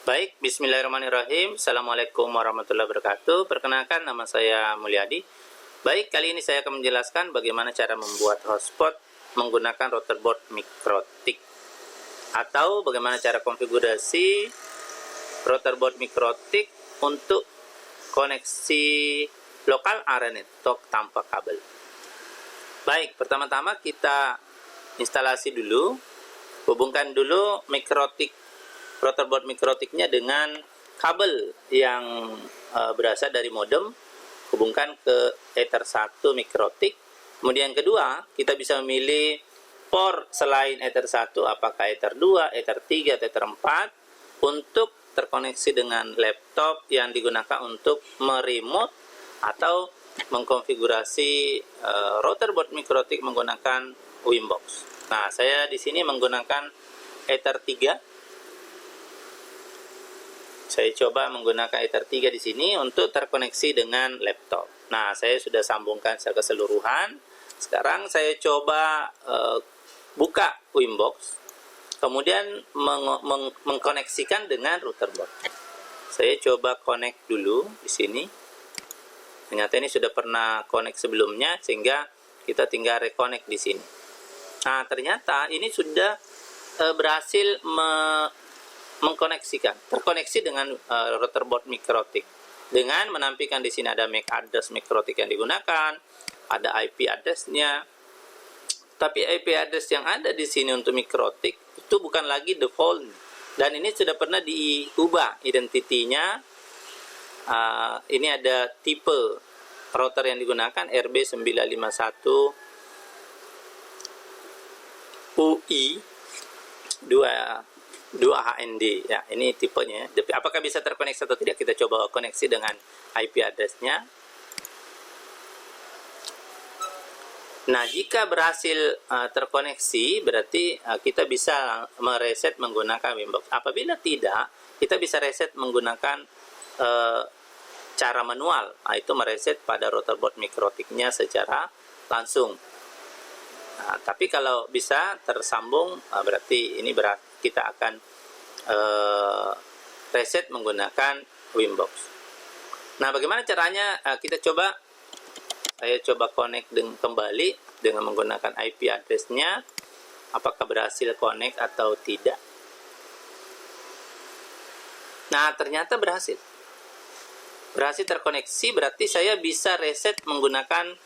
Baik, bismillahirrahmanirrahim. Assalamualaikum warahmatullahi wabarakatuh. Perkenalkan, nama saya Mulyadi. Baik, kali ini saya akan menjelaskan bagaimana cara membuat hotspot menggunakan routerboard MikroTik, atau bagaimana cara konfigurasi routerboard MikroTik untuk koneksi lokal area network tanpa kabel. Baik, pertama-tama kita instalasi dulu, hubungkan dulu routerboard MikroTiknya dengan kabel yang berasal dari modem, hubungkan ke Ether 1 MikroTik. Kemudian kedua, kita bisa memilih port selain Ether 1, apakah Ether 2, Ether 3, atau Ether 4, untuk terkoneksi dengan laptop yang digunakan untuk meremote atau mengkonfigurasi routerboard MikroTik menggunakan Wimbox. Nah, saya di sini menggunakan Ether 3. Saya coba menggunakan Ether 3 di sini untuk terkoneksi dengan laptop. Nah, saya sudah sambungkan secara keseluruhan. Sekarang saya coba buka Wimbox, kemudian mengkoneksikan dengan routerboard. Saya coba connect dulu di sini. Ternyata ini sudah pernah connect sebelumnya, sehingga kita tinggal reconnect di sini. Nah, ternyata ini sudah berhasil terkoneksi dengan routerboard MikroTik, dengan menampilkan di sini ada MAC address MikroTik yang digunakan, ada IP address-nya. Tapi IP address yang ada di sini untuk MikroTik itu bukan lagi default, dan ini sudah pernah diubah identitinya. Ini ada tipe router yang digunakan RB951 UI 2 HND ya, ini tipenya. Apakah bisa terkoneksi atau tidak, kita coba koneksi dengan IP address-nya. Nah, jika berhasil terkoneksi, berarti kita bisa mereset menggunakan Wimbox. Apabila tidak, kita bisa reset menggunakan cara manual, itu mereset pada routerboard MikroTik-nya secara langsung. Nah, tapi kalau bisa tersambung, berarti ini kita akan reset menggunakan Wimbox. Nah, bagaimana caranya? Saya coba connect kembali dengan menggunakan IP address-nya. Apakah berhasil connect atau tidak? Nah, ternyata berhasil terkoneksi. Berarti saya bisa reset menggunakan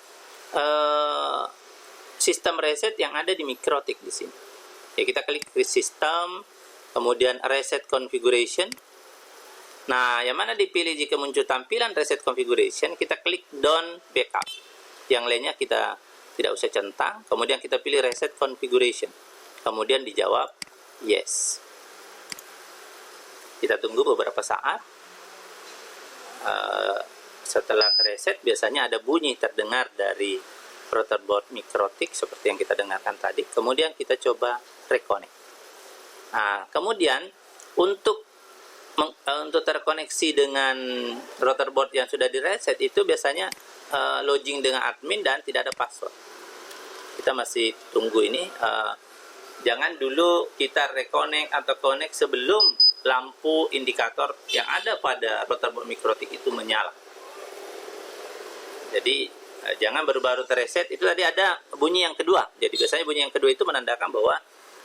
sistem reset yang ada di MikroTik di sini. Ya, kita klik ke sistem, kemudian reset configuration. Nah, yang mana dipilih jika muncul tampilan reset configuration, kita klik done backup. Yang lainnya kita tidak usah centang. Kemudian kita pilih reset configuration. Kemudian dijawab yes. Kita tunggu beberapa saat. Setelah reset, biasanya ada bunyi terdengar dari routerboard MikroTik seperti yang kita dengarkan tadi. Kemudian kita coba reconnect. Nah, kemudian untuk terkoneksi dengan routerboard yang sudah direset itu biasanya login dengan admin dan tidak ada password. Kita masih tunggu ini. Jangan dulu kita reconnect atau connect sebelum lampu indikator yang ada pada routerboard MikroTik itu menyala. Jadi jangan baru-baru terreset. Itu tadi ada bunyi yang kedua. Jadi biasanya bunyi yang kedua itu menandakan bahwa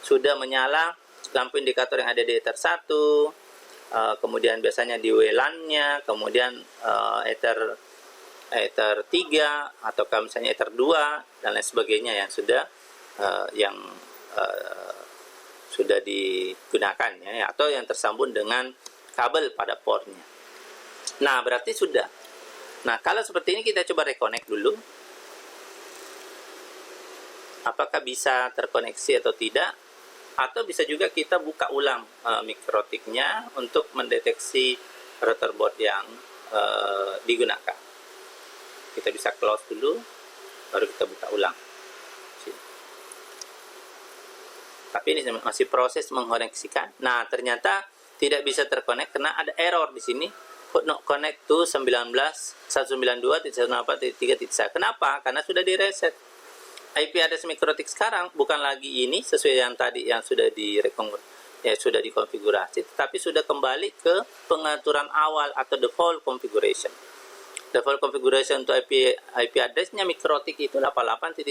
sudah menyala lampu indikator yang ada di Ether 1, kemudian biasanya di WLAN-nya, kemudian Ether 3, atau misalnya Ether 2 dan lain sebagainya yang sudah digunakan ya, atau yang tersambung dengan kabel pada portnya. Nah, berarti sudah. Nah, kalau seperti ini kita coba reconnect dulu. Apakah bisa terkoneksi atau tidak? Atau bisa juga kita buka ulang MikroTik-nya untuk mendeteksi routerboard yang digunakan. Kita bisa close dulu, baru kita buka ulang. Tapi ini masih proses mengkoneksikan. Nah, ternyata tidak bisa terkonek karena ada error di sini. Could not connect to 192.168.3.1. Kenapa? Karena sudah direset. IP address MikroTik sekarang bukan lagi ini sesuai yang tadi yang sudah ya sudah dikonfigurasi, tetapi sudah kembali ke pengaturan awal atau default configuration. Default configuration untuk IP address-nya mikrotik itu 88.1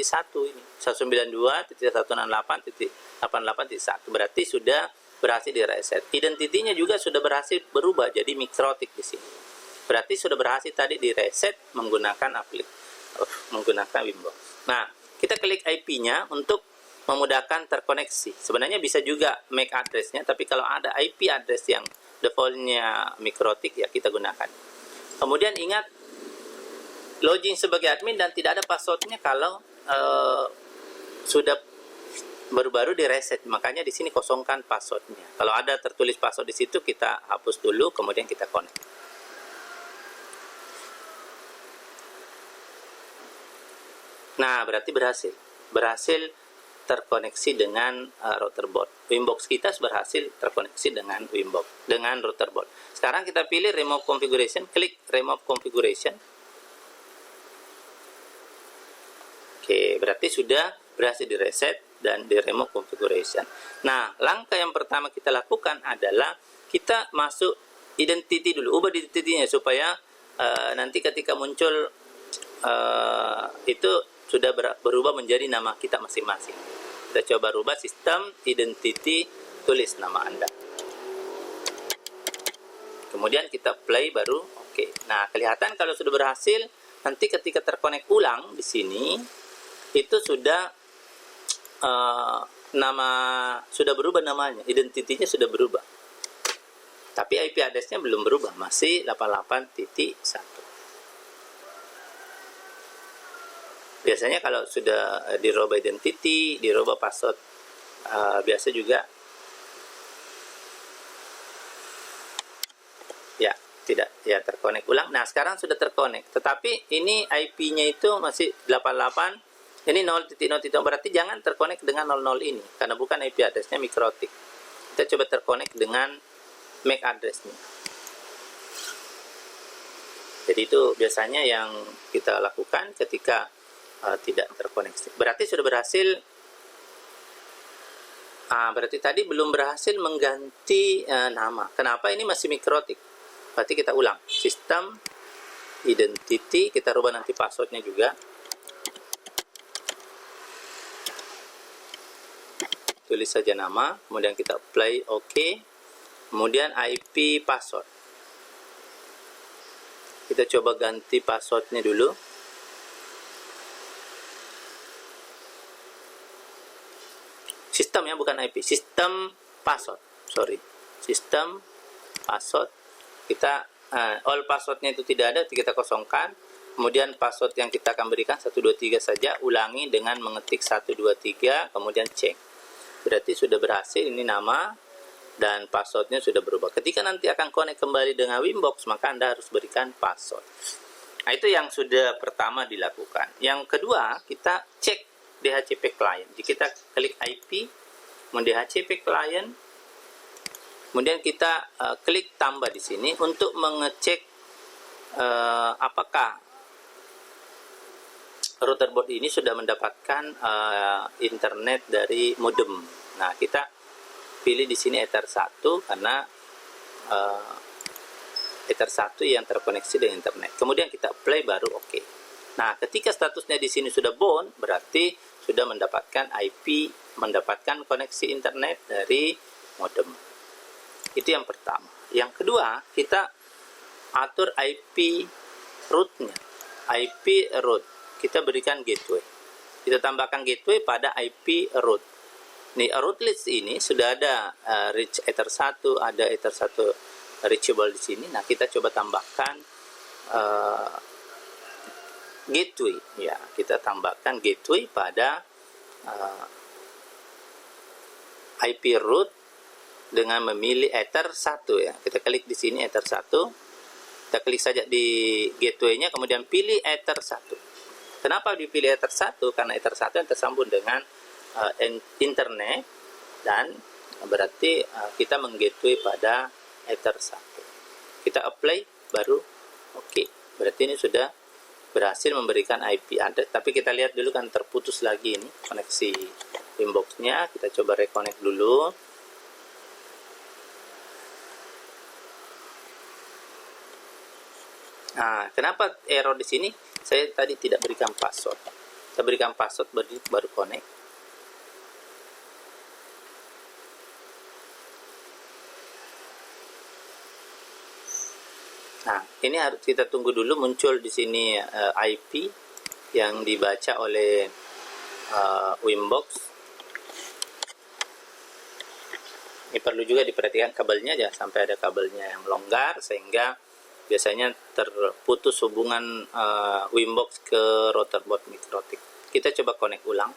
ini. 192.168.88.1 berarti sudah berhasil direset. Identitinya juga sudah berhasil berubah jadi mikrotik di sini. Berarti sudah berhasil tadi direset menggunakan menggunakan Winbox. Nah, kita klik IP-nya untuk memudahkan terkoneksi. Sebenarnya bisa juga MAC address-nya, tapi kalau ada IP address yang default-nya mikrotik ya kita gunakan. Kemudian ingat login sebagai admin dan tidak ada password-nya kalau sudah baru-baru direset. Makanya di sini kosongkan password-nya. Kalau ada tertulis password di situ kita hapus dulu, kemudian kita connect. Nah, berarti berhasil terkoneksi dengan router board. Winbox kita berhasil terkoneksi dengan router board. Sekarang kita pilih remove configuration, klik remove configuration. Oke, berarti sudah berhasil direset dan di remove configuration. Nah, langkah yang pertama kita lakukan adalah kita masuk identity dulu, ubah identity-nya supaya nanti ketika muncul itu sudah berubah menjadi nama kita masing-masing. Kita coba rubah sistem identity, tulis nama Anda. Kemudian kita play baru oke. Nah, kelihatan kalau sudah berhasil, nanti ketika terkonek ulang di sini itu sudah sudah berubah namanya, identitinya sudah berubah. Tapi IP address-nya belum berubah, masih 88.1. Biasanya kalau sudah dirubah identity, dirubah password, biasa juga ya tidak ya terkonek ulang. Nah, sekarang sudah terkonek, tetapi ini IP-nya itu masih 88, ini 0.0, berarti jangan terkonek dengan 00 ini karena bukan IP address-nya mikrotik. Kita coba terkonek dengan MAC address-nya. Jadi itu biasanya yang kita lakukan ketika tidak terkoneksi. Berarti sudah berhasil. Berarti tadi belum berhasil mengganti nama. Kenapa ini masih mikrotik? Berarti kita ulang. Sistem identity, kita rubah nanti passwordnya juga. Tulis saja nama, kemudian kita play OK. Kemudian IP password. Kita coba ganti passwordnya dulu. Sistem ya, bukan IP. Sistem password. Sistem password. Kita all passwordnya itu tidak ada, kita kosongkan. Kemudian password yang kita akan berikan 123 saja. Ulangi dengan mengetik 123, kemudian cek. Berarti sudah berhasil, ini nama dan passwordnya sudah berubah. Ketika nanti akan connect kembali dengan Winbox, maka Anda harus berikan password. Nah, itu yang sudah pertama dilakukan. Yang kedua, kita cek DHCP client. Jadi kita klik IP, DHCP client, kemudian kita klik tambah di sini untuk mengecek apakah router board ini sudah mendapatkan internet dari modem. Nah, kita pilih di sini Ether 1 karena Ether 1 yang terkoneksi dengan internet. Kemudian kita play baru oke. Nah, ketika statusnya di sini sudah bound, berarti sudah mendapatkan IP, mendapatkan koneksi internet dari modem. Itu yang pertama. Yang kedua, kita atur IP root-nya. IP root. Kita berikan gateway. Kita tambahkan gateway pada IP root. Nih, root list ini sudah ada reach Ether 1, ada Ether 1 reachable di sini. Nah, kita coba tambahkan gateway, ya kita tambahkan gateway pada IP root dengan memilih Ether 1 ya. Kita klik di sini Ether 1, kita klik saja di gateway-nya, kemudian pilih Ether 1. Kenapa dipilih Ether 1? Karena Ether 1 yang tersambung dengan internet dan berarti kita menggateway pada Ether 1. Kita apply baru oke. Berarti ini sudah berhasil memberikan IP address, tapi kita lihat dulu kan terputus lagi ini koneksi Winbox-nya. Kita coba reconnect dulu. Nah, kenapa error di sini? Saya tadi tidak berikan password. Kita berikan password baru connect. Nah, ini harus kita tunggu dulu muncul di sini IP yang dibaca oleh Wimbox. Ini perlu juga diperhatikan kabelnya, jangan sampai ada kabelnya yang longgar sehingga biasanya terputus hubungan Wimbox ke Rotorboard Mikrotik. Kita coba connect ulang.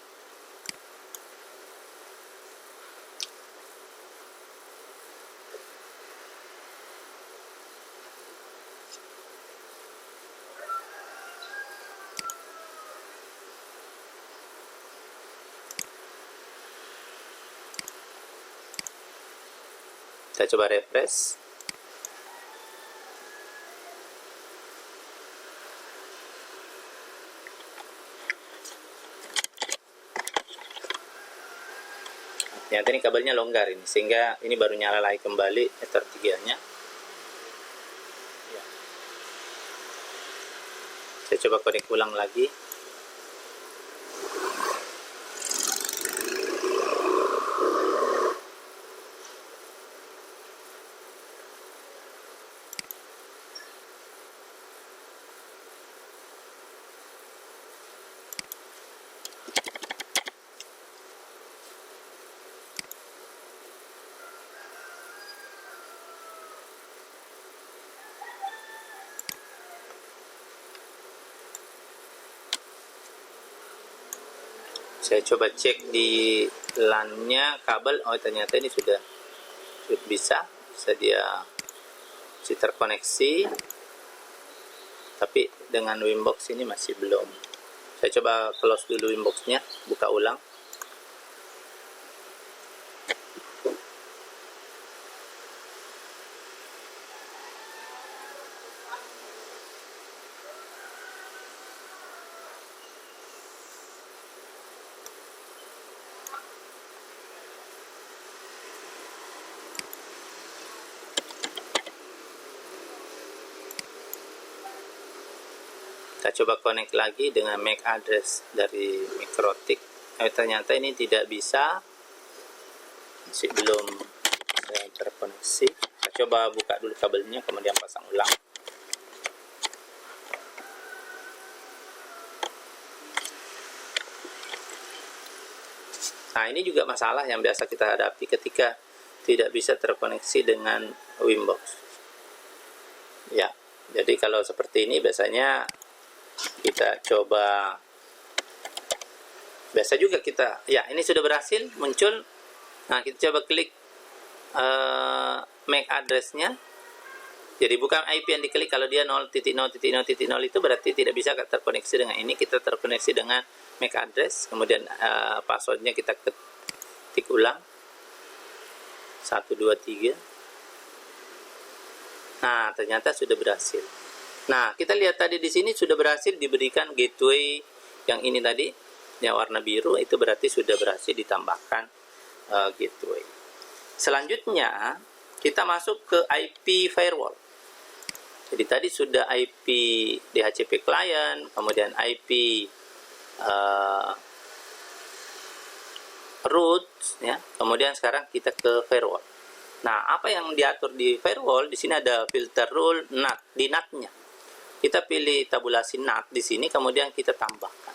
Kita coba refresh. Ya, ini kabelnya longgar ini, sehingga ini baru nyala lagi kembali Ether 3-nya. Ya. Saya coba connect ulang lagi. Saya coba cek di LAN-nya kabel, oh ternyata ini sudah bisa dia terkoneksi, tapi dengan Wimbox ini masih belum. Saya coba close dulu Wimbox-nya, buka ulang. Kita coba connect lagi dengan MAC address dari Mikrotik. Ternyata ini tidak bisa, masih belum terkoneksi. Kita coba buka dulu kabelnya, kemudian pasang ulang. Nah, ini juga masalah yang biasa kita hadapi ketika tidak bisa terkoneksi dengan Wimbox. Ya, jadi kalau seperti ini biasanya kita coba, biasa juga kita, ya ini sudah berhasil muncul. Nah, kita coba klik MAC address-nya. Jadi bukan IP yang diklik, kalau dia 0.0.0.0 itu berarti tidak bisa terkoneksi dengan ini. Kita terkoneksi dengan MAC address, kemudian passwordnya kita ketik ulang 123. Nah, ternyata sudah berhasil. Nah, kita lihat tadi di sini sudah berhasil diberikan gateway yang ini tadi, yang warna biru, itu berarti sudah berhasil ditambahkan gateway. Selanjutnya, kita masuk ke IP firewall. Jadi tadi sudah IP DHCP client, kemudian IP root, ya. Kemudian sekarang kita ke firewall. Nah, apa yang diatur di firewall? Di sini ada filter rule NAT, di NAT-nya. Kita pilih tabulasi NAT di sini, kemudian kita tambahkan.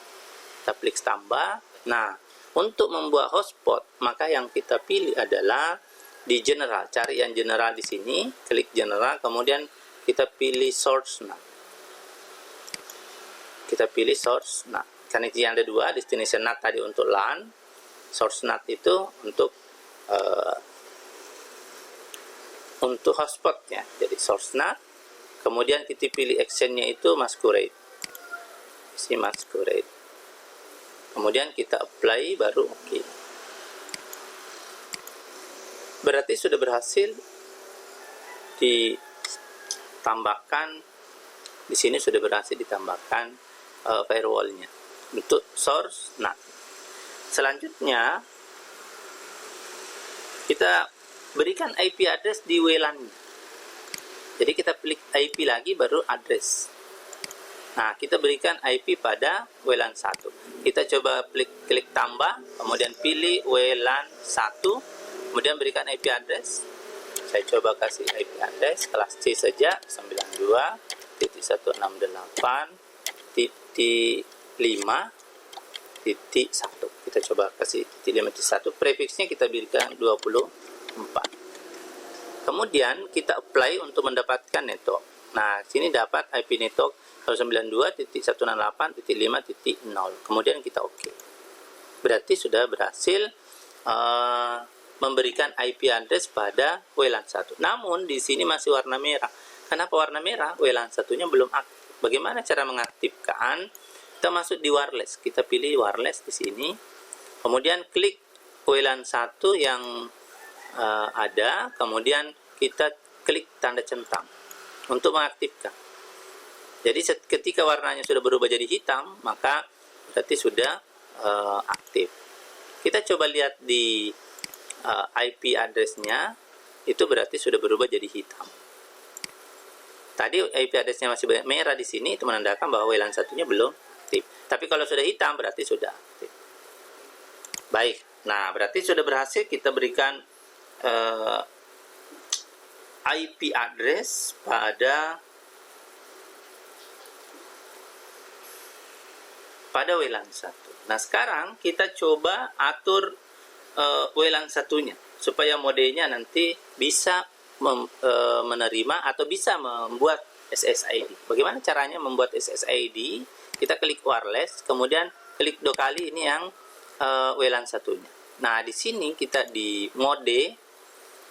Kita klik tambah. Nah, untuk membuat hotspot, maka yang kita pilih adalah di general. Cari yang general di sini, klik general, kemudian kita pilih source NAT. Kita pilih source NAT. Karena yang ada dua, destination NAT tadi untuk LAN, source NAT itu untuk hotspot, ya. Jadi source NAT. Kemudian kita pilih actionnya itu masquerade. Si masquerade. Kemudian kita apply, baru oke. Berarti sudah berhasil ditambahkan. Di sini sudah berhasil ditambahkan firewallnya untuk source NAT. Selanjutnya kita berikan IP address di WLAN. Jadi kita klik IP lagi baru address. Nah, kita berikan IP pada WLAN 1. Kita coba klik tambah, kemudian pilih WLAN 1, kemudian berikan IP address. Saya coba kasih IP address kelas C saja, 92.168.5.1. Kita coba kasih titik 5.1. Prefixnya kita berikan 24. Kemudian kita apply untuk mendapatkan network. Nah, sini dapat IP network 192.168.5.0. Kemudian kita OK. Berarti sudah berhasil memberikan IP address pada WLAN 1. Namun di sini masih warna merah. Kenapa warna merah? WLAN 1-nya belum aktif. Bagaimana cara mengaktifkan? Kita masuk di wireless. Kita pilih wireless di sini. Kemudian klik WLAN 1 yang ada, kemudian kita klik tanda centang untuk mengaktifkan. Jadi ketika warnanya sudah berubah jadi hitam, maka berarti sudah aktif. Kita coba lihat di IP address-nya, itu berarti sudah berubah jadi hitam. Tadi IP address-nya masih merah di sini, itu menandakan bahwa WLAN 1-nya belum aktif. Tapi kalau sudah hitam berarti sudah aktif. Baik, nah berarti sudah berhasil kita berikan IP address pada WLAN 1. Nah, sekarang kita coba atur WLAN 1-nya supaya modenya nanti bisa menerima atau bisa membuat SSID. Bagaimana caranya membuat SSID? Kita klik wireless, kemudian klik 2 kali ini yang WLAN 1-nya. Nah, di sini kita di mode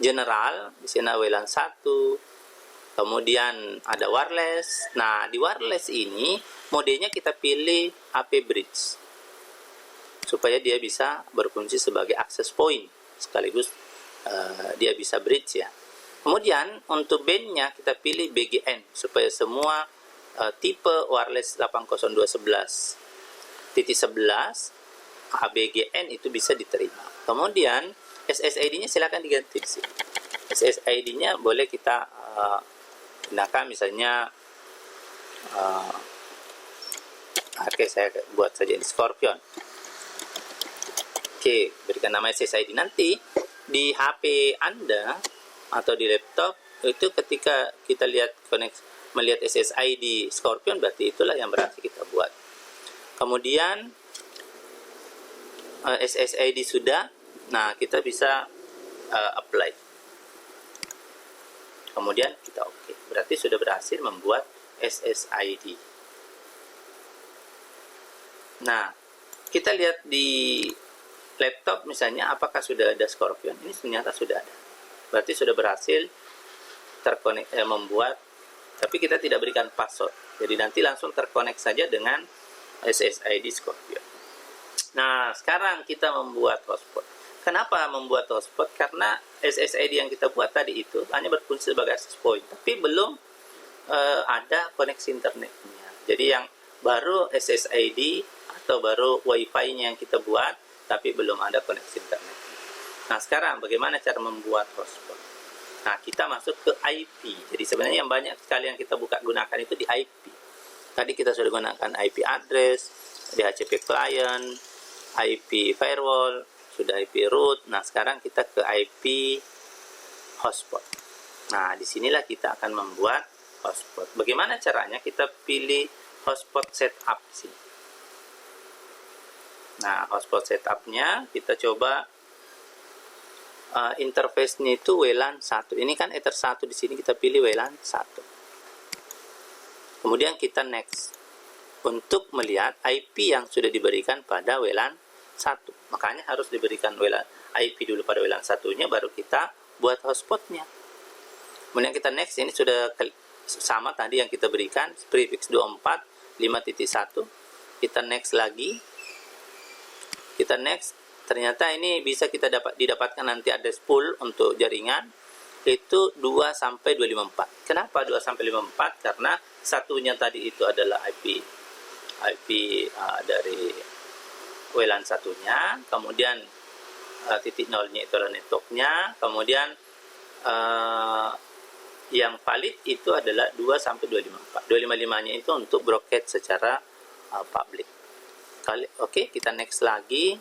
general, di sini WLAN 1, kemudian ada wireless. Nah, di wireless ini modenya kita pilih AP bridge supaya dia bisa berfungsi sebagai access point sekaligus dia bisa bridge ya. Kemudian untuk bandnya kita pilih BGN supaya semua tipe wireless 802.11.11 ABGN itu bisa diterima. Kemudian SSID-nya silakan diganti di sini. SSID-nya boleh kita gunakan misalnya oke, saya buat saja di Scorpion. Oke, berikan nama SSID. Nanti di HP Anda atau di laptop itu ketika kita melihat SSID Scorpion, berarti itulah yang berarti kita buat. Kemudian SSID sudah, nah kita bisa apply. Kemudian kita OK. Berarti sudah berhasil membuat SSID. Nah, kita lihat di laptop misalnya apakah sudah ada Scorpion. Ini ternyata sudah ada. Berarti sudah berhasil terkonek membuat, tapi kita tidak berikan password. Jadi nanti langsung terkonek saja dengan SSID Scorpion. Nah, sekarang kita membuat hotspot. Kenapa membuat hotspot? Karena SSID yang kita buat tadi itu hanya berfungsi sebagai access point, tapi belum ada koneksi internetnya. Jadi yang baru SSID atau baru Wi-Fi-nya yang kita buat, tapi belum ada koneksi internet. Nah, sekarang bagaimana cara membuat hotspot? Nah, kita masuk ke IP. Jadi sebenarnya yang banyak sekali yang kita gunakan itu di IP. Tadi kita sudah gunakan IP address, DHCP client, IP firewall, sudah IP root. Nah, sekarang kita ke IP hotspot. Nah, disinilah kita akan membuat hotspot. Bagaimana caranya? Kita pilih hotspot setup sini. Nah, hotspot setupnya kita coba interface-nya itu WLAN 1. Ini kan Ether 1 di sini, kita pilih WLAN 1. Kemudian kita next untuk melihat IP yang sudah diberikan pada WLAN 1. Makanya harus diberikan WLAN IP dulu pada WLAN 1-nya, baru kita buat hotspotnya. Kemudian kita next, ini sudah sama tadi yang kita berikan, prefix 24.5.1. Kita next lagi. Kita next, ternyata ini bisa kita didapatkan nanti address pool untuk jaringan itu 2.254. Kenapa 2.254? Karena satunya tadi itu adalah IP dari WLAN satunya, kemudian titik nolnya itu adalah networknya, kemudian yang valid itu adalah 2 sampai 255. 255-nya itu untuk broadcast secara public. Oke, kita next lagi.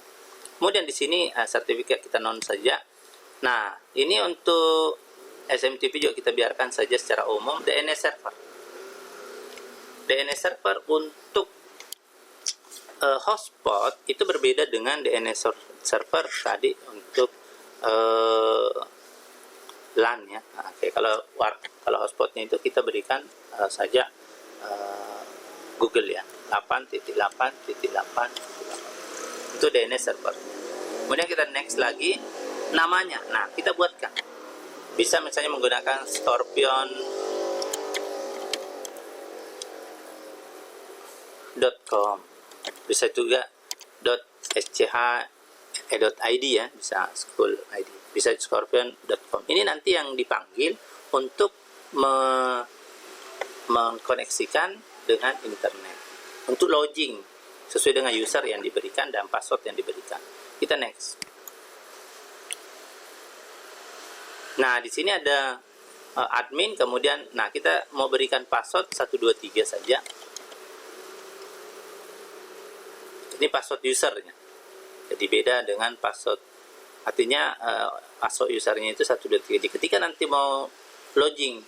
Kemudian di sini sertifikat kita non saja. Nah, ini untuk SMTP juga kita biarkan saja secara umum. DNS server. DNS server untuk hotspot itu berbeda dengan DNS server tadi untuk LAN ya. Oke, kalau hotspotnya itu kita berikan saja Google ya, 8.8.8 itu DNS server. Kemudian kita next lagi namanya. Nah, kita buatkan. Bisa misalnya menggunakan scorpion.com. Bisa juga .sch.id ya, bisa school ID. Bisa scorpion.com. Ini nanti yang dipanggil untuk mengkoneksikan dengan internet. Untuk login sesuai dengan user yang diberikan dan password yang diberikan. Kita next. Nah, di sini ada admin, kemudian kita mau berikan password 123 saja. Ini password usernya. Jadi beda dengan password. Artinya password usernya itu 123. Jadi ketika nanti mau login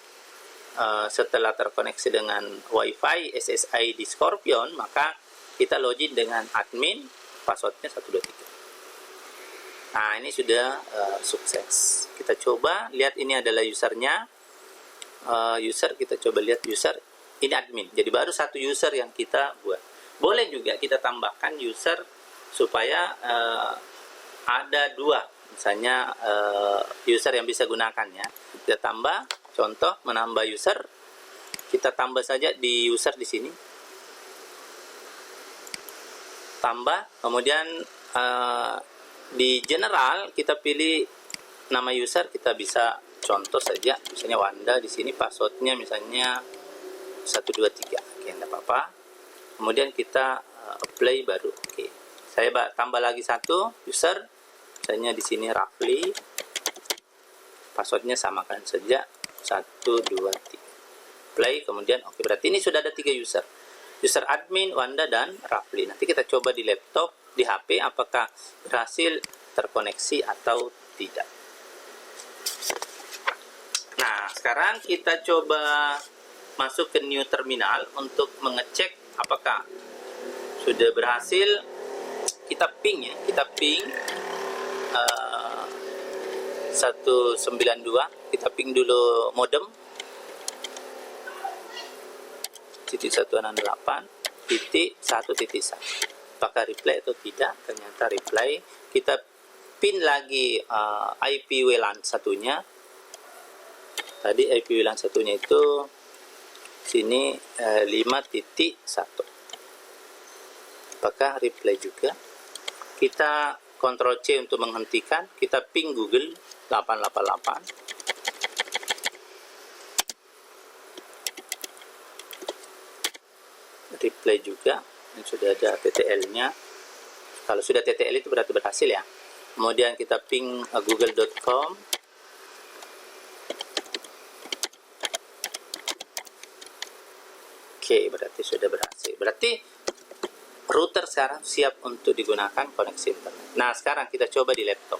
setelah terkoneksi dengan WiFi SSID Scorpion, maka kita login dengan admin, passwordnya 123. Nah, ini sudah sukses. Kita coba lihat, ini adalah usernya. Kita coba lihat user. Ini admin. Jadi baru satu user yang kita buat. Boleh juga kita tambahkan user supaya ada dua. Misalnya user yang bisa gunakan ya. Kita tambah, contoh menambah user. Kita tambah saja di user di sini. Tambah, kemudian di general kita pilih nama user, kita bisa contoh saja misalnya Wanda, di sini passwordnya misalnya 123. Oke, enggak apa-apa. Kemudian kita apply baru. Oke. Saya tambah lagi satu user, misalnya di sini Rafli. Passwordnya samakan saja 123. Play, kemudian oke, berarti ini sudah ada 3 user. User admin, Wanda, dan Rafli. Nanti kita coba di laptop, di HP, apakah berhasil terkoneksi atau tidak. Nah, sekarang kita coba masuk ke new terminal untuk mengecek apakah sudah berhasil. Kita ping ya, kita ping 192. Kita ping dulu modem titik 168.1.1. Apakah reply atau tidak? Ternyata reply. Kita pin lagi IP WLAN satunya. Tadi IP WLAN satunya itu sini 5.1. Apakah reply juga? Kita Ctrl C untuk menghentikan. Kita ping Google 888. Reply juga. Ini sudah ada TTL-nya. Kalau sudah TTL itu berarti berhasil ya. Kemudian kita ping google.com. Oke, berarti sudah berhasil. Berarti router sekarang siap untuk digunakan koneksi internet. Nah, sekarang kita coba di laptop.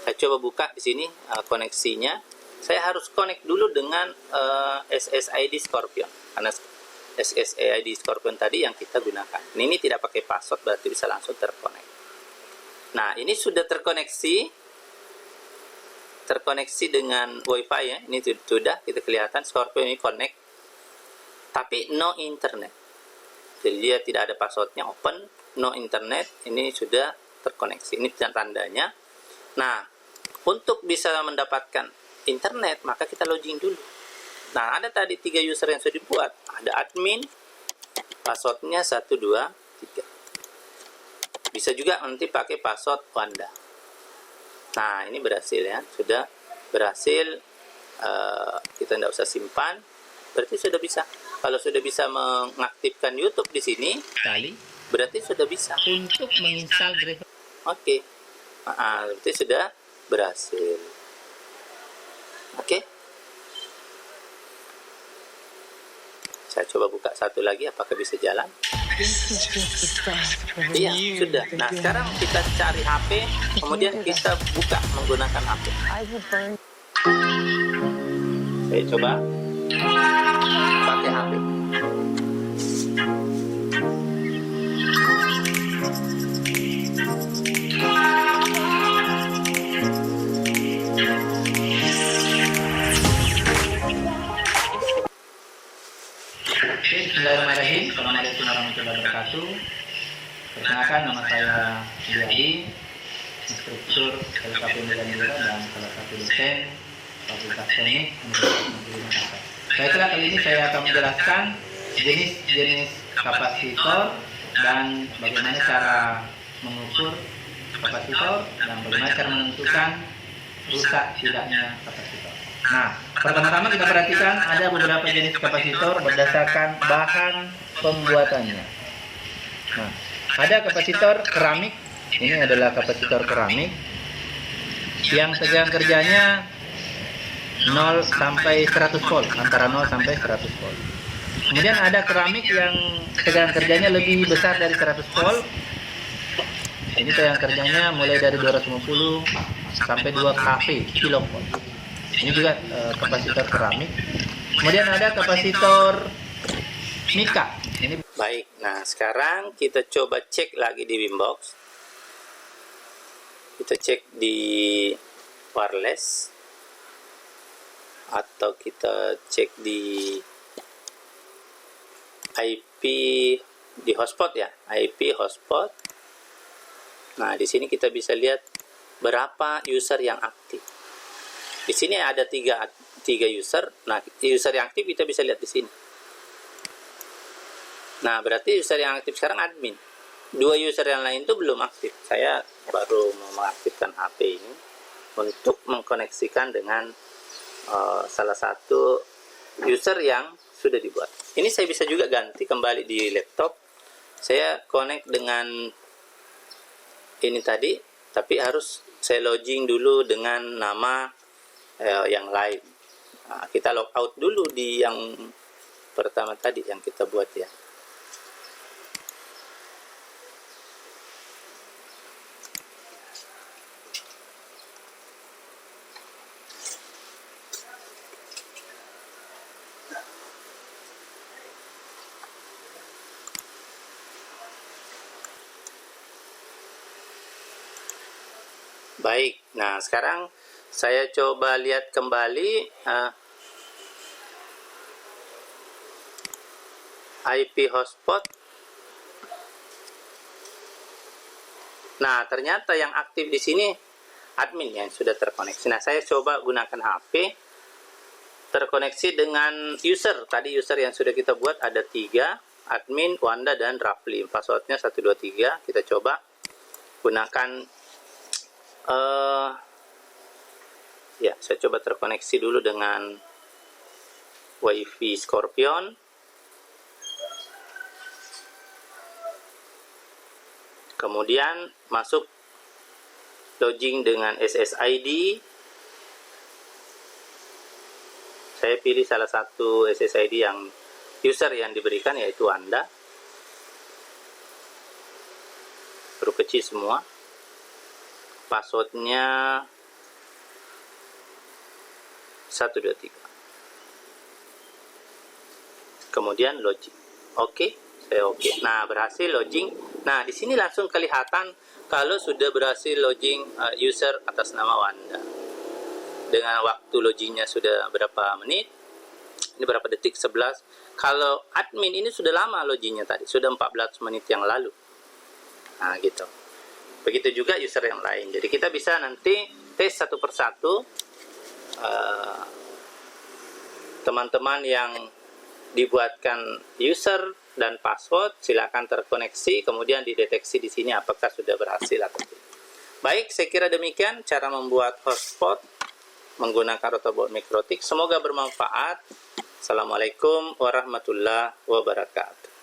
Saya coba buka di sini koneksinya. Saya harus connect dulu dengan SSID Scorpion. Karena SSID Scorpion tadi yang kita gunakan. Ini tidak pakai password, berarti bisa langsung terkonek. Nah, ini sudah terkoneksi dengan WiFi ya. Ini sudah kita kelihatan Scorpion ini connect, tapi no internet. Jadi dia tidak ada passwordnya, open, no internet. Ini sudah terkoneksi. Ini tandanya. Nah, untuk bisa mendapatkan internet, maka kita login dulu. Nah, ada tadi 3 user yang sudah dibuat. Ada admin, passwordnya 123. Bisa juga nanti pakai password Wanda. Nah, ini berhasil ya. Sudah berhasil. Kita tidak usah simpan. Berarti sudah bisa. Kalau sudah bisa mengaktifkan YouTube di sini, berarti sudah bisa. Untuk menginstal driver. Oke. Berarti sudah berhasil. Oke. Saya coba buka satu lagi, apakah bisa jalan? Iya, sudah. Nah, sekarang kita cari HP, kemudian kita buka menggunakan HP. Saya coba pakai HP. Bismillahirrahmanirrahim. Assalamualaikum warahmatullahi wabarakatuh. Perkenalkan, nama saya Mulyadi, instruktur LKP Medan Jaya dan salah satu dosen Fakultas Teknik Universitas Negeri Makassar. Baiklah, kali ini saya akan menjelaskan jenis-jenis kapasitor dan bagaimana cara mengukur kapasitor dan bagaimana cara menentukan rusak tidaknya kapasitor. Nah, pertama-tama kita perhatikan ada beberapa jenis kapasitor berdasarkan bahan pembuatannya. Nah, ada kapasitor keramik. Ini adalah kapasitor keramik yang tegangan kerjanya 0 sampai 100 volt, antara 0 sampai 100 volt. Kemudian ada keramik yang tegangan kerjanya lebih besar dari 100 volt. Ini tegangan kerjanya mulai dari 250 sampai 2 kilovolt. Ini juga kapasitor keramik. Kemudian ada kapasitor mika. Ini baik. Nah, sekarang kita coba cek lagi di Wimbox. Kita cek di wireless atau kita cek di IP di hotspot ya, IP hotspot. Nah, di sini kita bisa lihat berapa user yang aktif. Di sini ada tiga user. Nah, user yang aktif kita bisa lihat di sini. Nah, berarti user yang aktif sekarang admin. 2 user yang lain itu belum aktif. Saya baru mau mengaktifkan HP ini untuk mengkoneksikan dengan salah satu user yang sudah dibuat. Ini saya bisa juga ganti kembali di laptop. Saya connect dengan ini tadi, tapi harus saya login dulu dengan nama yang lain. Nah, kita log out dulu di yang pertama tadi yang kita buat ya. Baik, nah sekarang saya coba lihat kembali IP hotspot. Nah, ternyata yang aktif di sini admin yang sudah terkoneksi. Nah, saya coba gunakan HP terkoneksi dengan user. Tadi user yang sudah kita buat ada 3, admin, Wanda, dan Rafli. Passwordnya 123. Kita coba gunakan ya, saya coba terkoneksi dulu dengan WiFi Scorpion. Kemudian masuk login dengan SSID. Saya pilih salah satu SSID yang user yang diberikan, yaitu Anda. Huruf kecil semua. Passwordnya 123. Kemudian login. Oke, saya oke. Nah, berhasil login. Nah, di sini langsung kelihatan kalau sudah berhasil login user atas nama Wanda. Dengan waktu loginnya sudah berapa menit? Ini berapa detik? 11. Kalau admin ini sudah lama loginnya tadi, sudah 14 menit yang lalu. Nah, gitu. Begitu juga user yang lain. Jadi kita bisa nanti tes satu persatu. Teman-teman yang dibuatkan user dan password silakan terkoneksi, kemudian dideteksi di sini apakah sudah berhasil atau tidak. Baik, saya kira demikian cara membuat hotspot menggunakan Rotorboard Mikrotik. Semoga bermanfaat. Assalamualaikum warahmatullahi wabarakatuh.